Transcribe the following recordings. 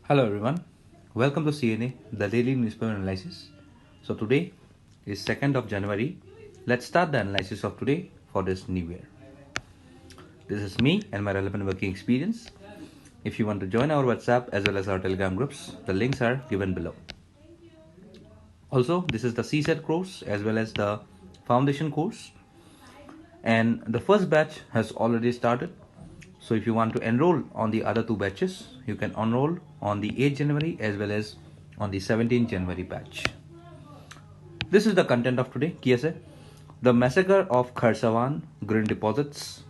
Hello everyone, welcome to CNA, the daily newspaper analysis. So today is 2nd of January. Let's start the analysis of today for this new year. This is me and my relevant working experience. If you want to join our WhatsApp as well as our Telegram groups, the links are given below. Also, this is the CSAT course as well as the foundation course. And the first batch has already started. So if you want to enroll on the other two batches, you can enroll on the 8th January as well as on the 17th January batch. This is the content of today. KSA. The Massacre of Karaan Grain Deposits,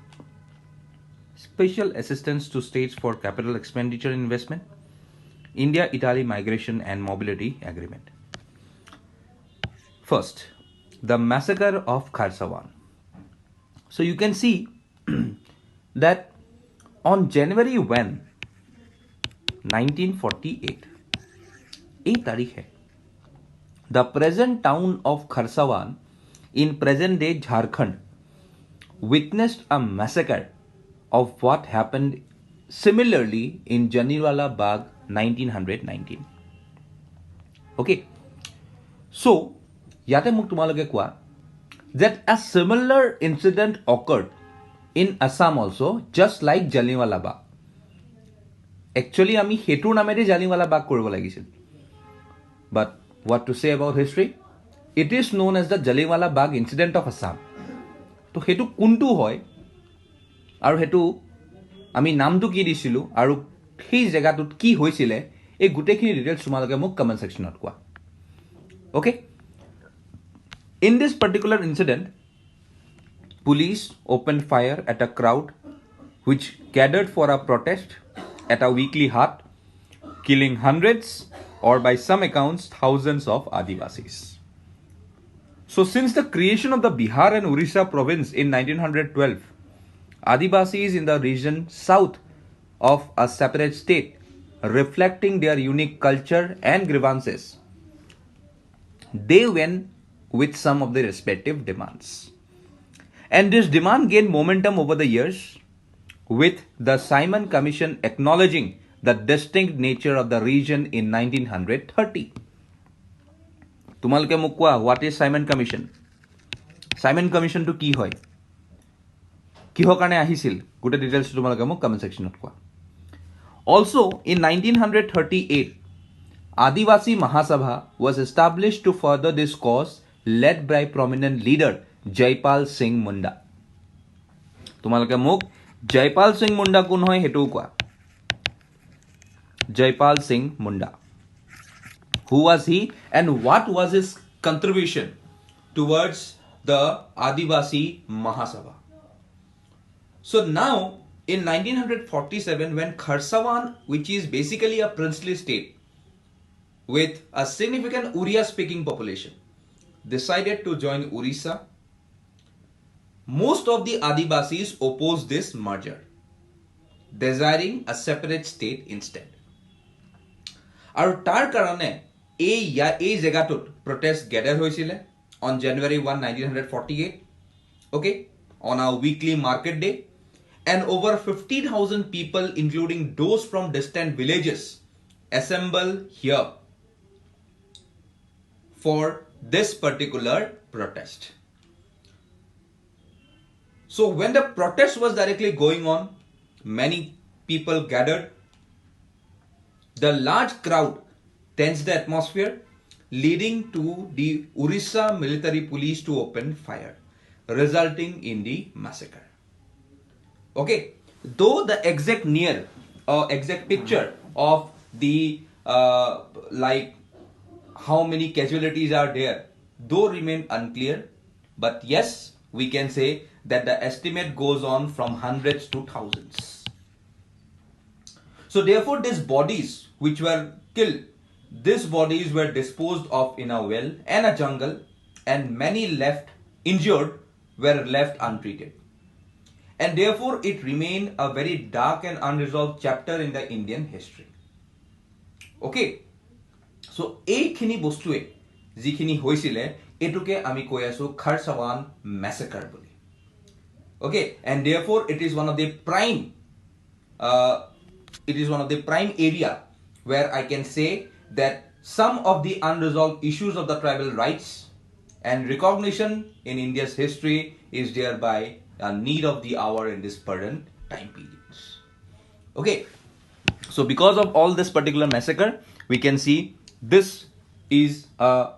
Special Assistance to States for Capital Expenditure Investment, India-Italy Migration and Mobility Agreement. First, the Massacre of Karaan. So you can see that on January 1, 1948, the present town of Karaan in present-day Jharkhand witnessed a massacre of what happened similarly in Jallianwala Bagh 1919. Okay, so yate muk tumaloke koa that a similar incident occurred in Assam also, just like Jallianwala Bagh. Actually, ami hetur namere Jallianwala Bagh koribo lagisil. But what to say about history? It is known as the Jallianwala Bagh incident of Assam. To hetu kuntu hoy, aru hetu ami namtu ki disilu, aru hei jagatut ki hoisile, ei gutekhini details tumaloke muk comment section not koa. Okay? In this particular incident, police opened fire at a crowd which gathered for a protest at a weekly hut, killing hundreds or by some accounts thousands of Adivasis. So since the creation of the Bihar and Orissa province in 1912, Adivasis in the region south of a separate state, reflecting their unique culture and grievances, they went with some of their respective demands. And this demand gained momentum over the years, with the Simon Commission acknowledging the distinct nature of the region in 1930. Tumalke mukwa, what is Simon Commission? Simon Commission to ki hoy? Kiho karne ahisil? Gute details tumalke muk comment section not kwa. Also, in 1938, Adivasi Mahasabha was established to further this cause, led by prominent leader Jaipal Singh Munda. Tumalke muk Jaipal Singh Munda kun hoy hetu kwa. Jaipal Singh Munda. Who was he and what was his contribution towards the Adivasi Mahasabha? So now in 1947, when Karaan, which is basically a princely state with a significant Oriya speaking population, decided to join Orissa, most of the Adivasis opposed this merger, desiring a separate state instead. Aru tar karone ei jagatut protest gather hoisile on January 1, 1948, okay, on a weekly market day, and over 50,000 people, including those from distant villages, assemble here for this particular protest. So when the protest was directly going on, many people gathered. The large crowd tensed the atmosphere, leading to the Orissa military police to open fire, resulting in the massacre. Okay, though the exact picture of the like how many casualties are there, though remain unclear, but yes, we can say that the estimate goes on from hundreds to thousands. So therefore, these bodies which were killed, these bodies were disposed of in a well and a jungle, and many left injured were left untreated. And therefore, it remained a very dark and unresolved chapter in the Indian history. Okay, so eikhini bostue jikhini hoisile etuke ami koi asu Karaan massacre boli. Okay, and therefore it is one of the prime area where I can say that some of the unresolved issues of the tribal rights and recognition in India's history is thereby a need of the hour in this present time periods. Okay, so because of all this particular massacre, we can see this is a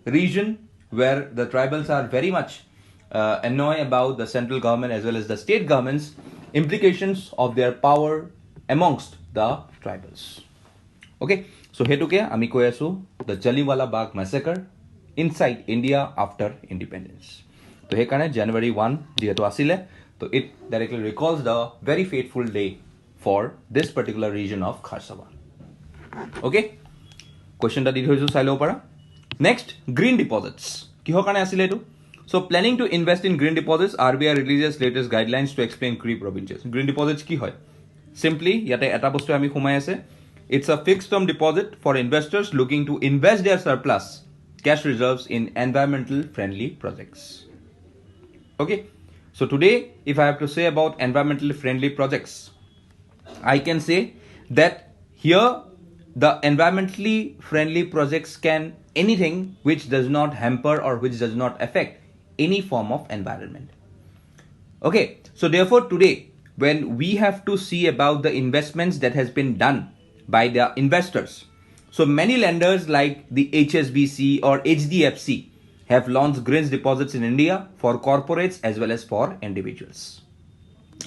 region where the tribals are very much annoyed about the central government as well as the state government's implications of their power amongst the tribals. Okay, so hetuke ami koi asu the Jallianwala Bagh massacre inside India after independence. So hekane January 1 jehetu asile, so it directly recalls the very fateful day for this particular region of Kharsawan. Okay, question ta didhoisu sailo para. Next, green deposits. Kiho kane asile etu? So planning to invest in green deposits, RBI releases latest guidelines to explain key provisions. Green deposits ki hoy? Simply yate eta bostu ami khumai ase. It's a fixed term deposit for investors looking to invest their surplus cash reserves in environmental friendly projects. Okay, so today if I have to say about environmentally friendly projects, I can say that here the environmentally friendly projects can anything which does not hamper or which does not affect any form of environment. Okay, so therefore today when we have to see about the investments that has been done by the investors, so many lenders like the HSBC or HDFC have launched green deposits in India for corporates as well as for individuals.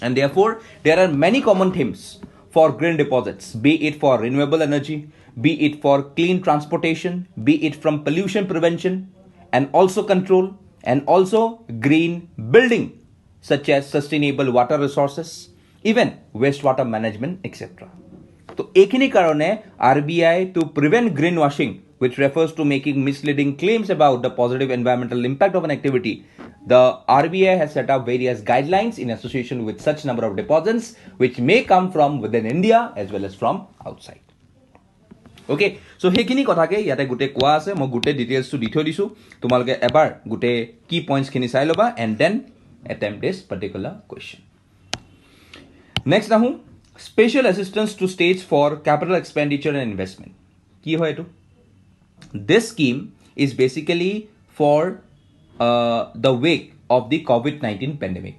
And therefore, there are many common themes for green deposits, be it for renewable energy, be it for clean transportation, be it from pollution prevention and also control, and also green building, such as sustainable water resources, even wastewater management, etc. So, ekhini karone RBI to prevent greenwashing, which refers to making misleading claims about the positive environmental impact of an activity, the RBI has set up various guidelines in association with such number of deposits which may come from within India as well as from outside. Okay, so hekhini kotha ke yate gute koa ase, mo gute details to dithoi disu, tumaloke ebar gute key points khini sai loba and then attempt this particular question. Next ahu special assistance to states for capital expenditure and investment. Ki hoy etu? This scheme is basically for the wake of the COVID-19 pandemic.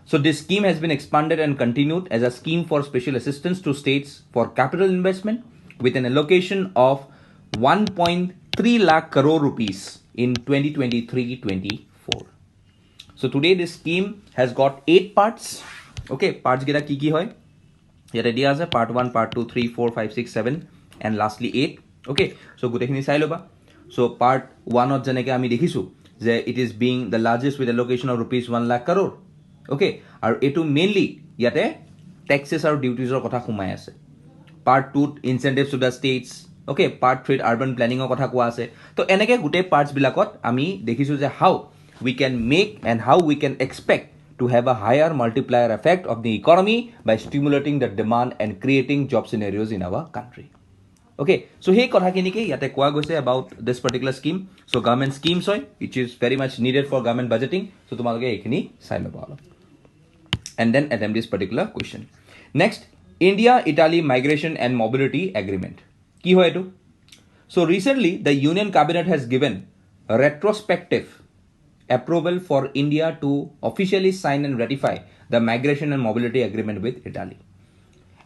So this scheme has been expanded and continued as a scheme for special assistance to states for capital investment with an allocation of 1.3 lakh crore rupees in 2023-24. So today this scheme has got 8 parts. Okay, parts geta ki hoy? Here ideas are part 1, part 2, 3, 4, 5, 6, 7 and lastly 8. Okay, so gutekhini sai loba. So part 1 of janeke ami dekhisu that it is being the largest with allocation of rupees 1 lakh crore. Okay, aru etu mainly yate taxes or duties or kotha khumai ase. Part 2 incentives to the states. Okay, part 3 urban planning or kotha koa ase. To eneke gute parts bilakot ami dekhisu je how we can make and how we can expect to have a higher multiplier effect of the economy by stimulating the demand and creating job scenarios in our country. Okay, so hey kotha kini ke yate koa goise about this particular scheme. So government schemes hoy which is very much needed for government budgeting. So tumaloke ekhini sai loba and then attempt this particular question. Next, India Italy migration and mobility agreement. Ki hoy etu? So recently the Union Cabinet has given a retrospective approval for India to officially sign and ratify the migration and mobility agreement with Italy.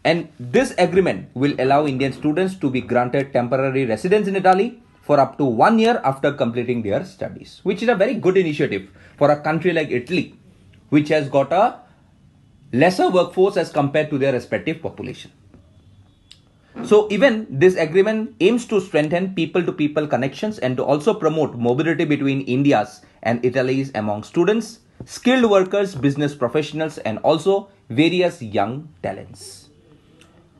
And this agreement will allow Indian students to be granted temporary residence in Italy for up to 1 year after completing their studies, which is a very good initiative for a country like Italy, which has got a lesser workforce as compared to their respective population. So even this agreement aims to strengthen people-to-people connections and to also promote mobility between India's and Italy's among students, skilled workers, business professionals, and also various young talents.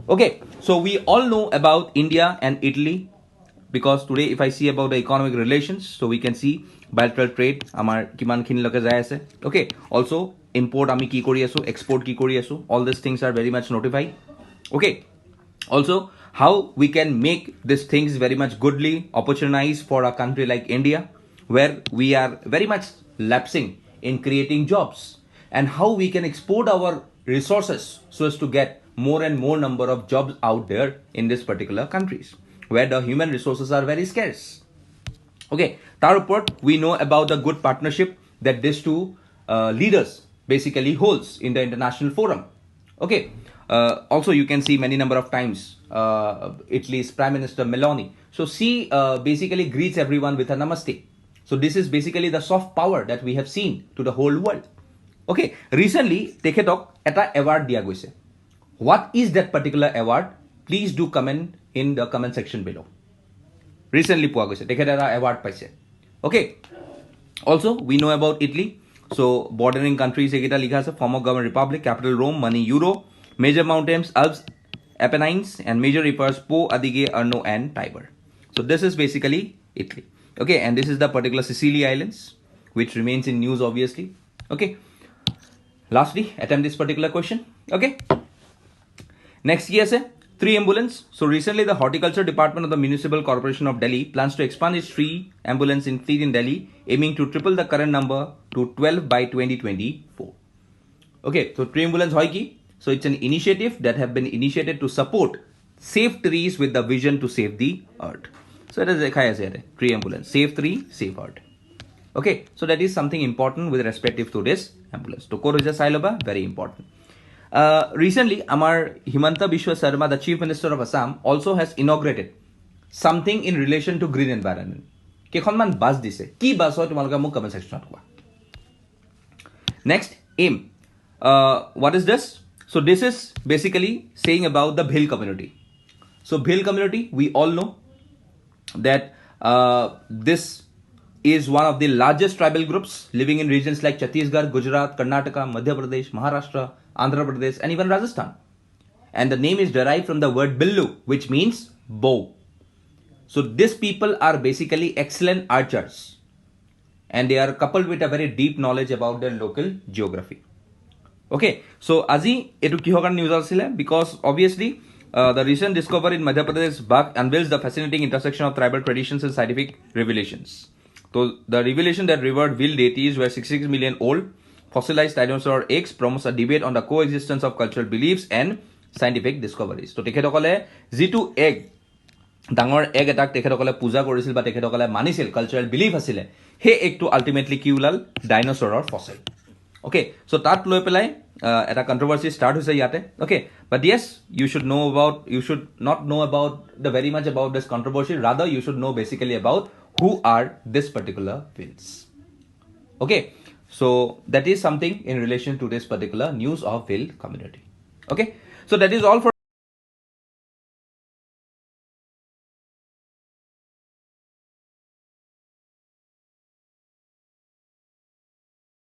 Okay, so we all know about India and Italy because today if I see about the economic relations, so we can see bilateral trade amar kiman khin loke jai ase. Okay, also import ami ki kori asu, export ki kori asu, all these things are very much notified. Okay, also how we can make these things very much goodly opportunize for a country like India where we are very much lapsing in creating jobs, and how we can export our resources so as to get more and more number of jobs out there in this particular countries where the human resources are very scarce. Okay, Taruport, we know about the good partnership that these two leaders basically holds in the international forum. Okay, also you can see many number of times Italy's Prime Minister Meloni. So she basically greets everyone with a namaste. So this is basically the soft power that we have seen to the whole world. Okay, recently teketok eta award dia goise. What is that particular award? Please do comment in the comment section below. Recently পোৱা গৈছে তেখেতে এটা award পাইছে. Okay, also we know about Italy. So bordering countries ekita likha ase former government republic, capital Rome, money euro, major mountains Alps, Apennines, and major rivers Po, Adige, Arno, and Tiber. So this is basically Italy. Okay, and this is the particular Sicily Islands which remains in news obviously. Okay, lastly attempt this particular question. Okay, next yes 3 ambulance. So recently the horticulture department of the municipal corporation of Delhi plans to expand its 3 ambulance in fleet in Delhi, aiming to triple the current number to 12 by 2024. Okay, so 3 ambulance hoy ki? So it's an initiative that have been initiated to support save trees with the vision to save the earth. So it is 3 ambulance, save 3, save earth. Okay, so that is something important with respective to this ambulance. To Koroja Sailoba, very important. Recently, Amar Himanta Biswa Sarma, the Chief Minister of Assam, also has inaugurated something in relation to green environment. Kekhonman bus dise. Ki bus hoy tumalga mu comment section kowa. Next, AIM. What is this? So this is basically saying about the Bhil community. So Bhil community, we all know that this is one of the largest tribal groups living in regions like Chhattisgarh, Gujarat, Karnataka, Madhya Pradesh, Maharashtra, Andhra Pradesh, and even Rajasthan. And the name is derived from the word Billu, which means bow. So these people are basically excellent archers. And they are coupled with a very deep knowledge about their local geography. Okay, so Azi, etu kihokan news asile because obviously the recent discovery in Madhya Pradesh Bak unveils the fascinating intersection of tribal traditions and scientific revelations. So the revelation that revered wild deities were 66 million old fossilized dinosaur eggs promotes a debate on the coexistence of cultural beliefs and scientific discoveries. So tekhetokale jitu egg dangor egg etak tekhetokale puja korisil ba tekhetokale manisil cultural belief asile he egg to ultimately ki ulal dinosaur or fossil. Okay, so tat loi pelai eta controversy start hoise yate. Okay, but yes, you should not know about the very much about this controversy, rather you should know basically about who are this particular whales. Okay, so that is something in relation to this particular news of whale community. Okay, so that is all for